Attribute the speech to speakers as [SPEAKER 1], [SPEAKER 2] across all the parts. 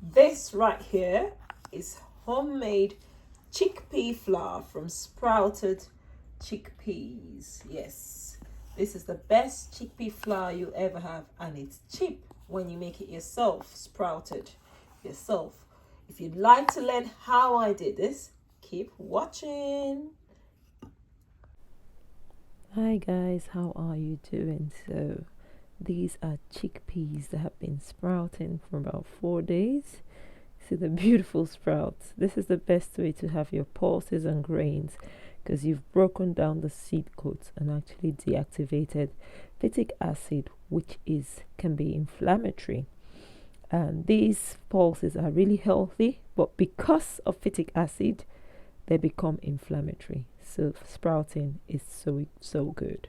[SPEAKER 1] This right here is homemade chickpea flour from sprouted chickpeas. Yes, this is the best chickpea flour you ever have, and it's cheap when you make it yourself, sprouted yourself. If you'd like to learn how I did this, keep watching.
[SPEAKER 2] Hi guys, how are you doing? So these are chickpeas that have been sprouting for about 4 days. See the beautiful sprouts. This is the best way to have your pulses and grains, because you've broken down the seed coats and actually deactivated phytic acid, which can be inflammatory. And these pulses are really healthy, but because of phytic acid, they become inflammatory. So sprouting is so good.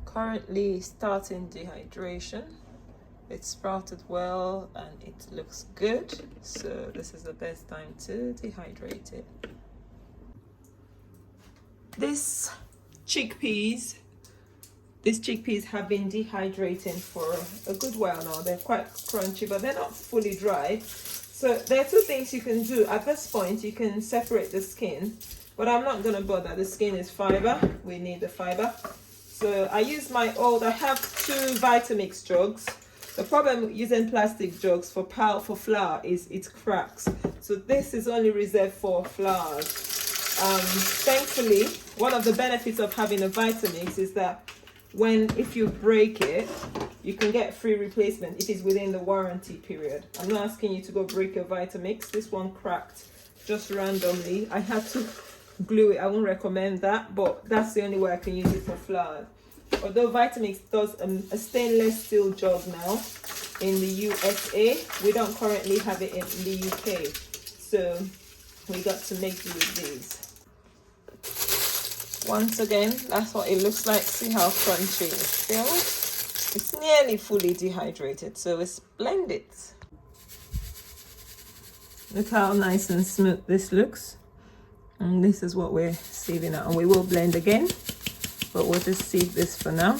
[SPEAKER 1] Currently starting dehydration. It sprouted well and it looks good, so this is the best time to dehydrate it. These chickpeas have been dehydrating for a good while now. They're quite crunchy, but they're not fully dry. So there are two things you can do. At this point, you can separate the skin, but I'm not going to bother. The skin is fiber. We need the fiber. So I use I have 2 Vitamix jugs. The problem using plastic jugs for flour is it cracks. So this is only reserved for flours. Thankfully, one of the benefits of having a Vitamix is that if you break it, you can get free replacement if it's within the warranty period. I'm not asking you to go break your Vitamix. This one cracked just randomly. I had to glue it. I won't recommend that, but that's the only way I can use it for flour. Although Vitamix does a stainless steel jug now in the USA, we don't currently have it in the UK, so we got to make do with these. Once again, that's what it looks like. See how crunchy it feels? It's nearly fully dehydrated, so let's blend it. Look how nice and smooth this looks. And this is what we're sieving out, and we will blend again, but we'll just sieve this for now.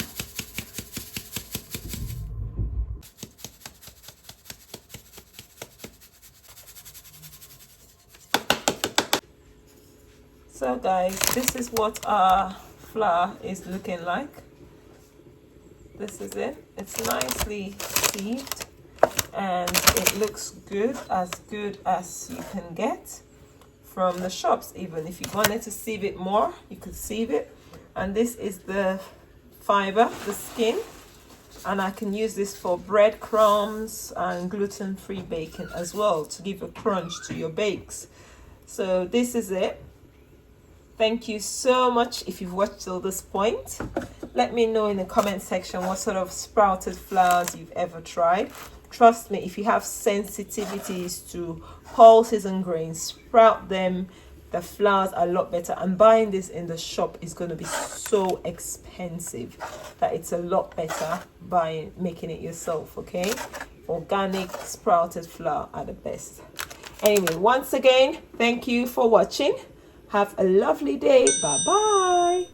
[SPEAKER 1] So guys, this is what our flour is looking like. This is it. It's nicely sieved and it looks good as you can get from the shops. Even if you wanted to sieve it more, you could sieve it. And this is the fiber, the skin, and I can use this for breadcrumbs and gluten-free baking as well, to give a crunch to your bakes. So this is it. Thank you so much if you've watched till this point. Let me know in the comment section what sort of sprouted flours you've ever tried. Trust me, if you have sensitivities to pulses and grains, sprout them. The flours are a lot better, and buying this in the shop is going to be so expensive that it's a lot better making it yourself. Okay, organic sprouted flour are the best. Anyway, once again, thank you for watching. Have a lovely day. Bye bye.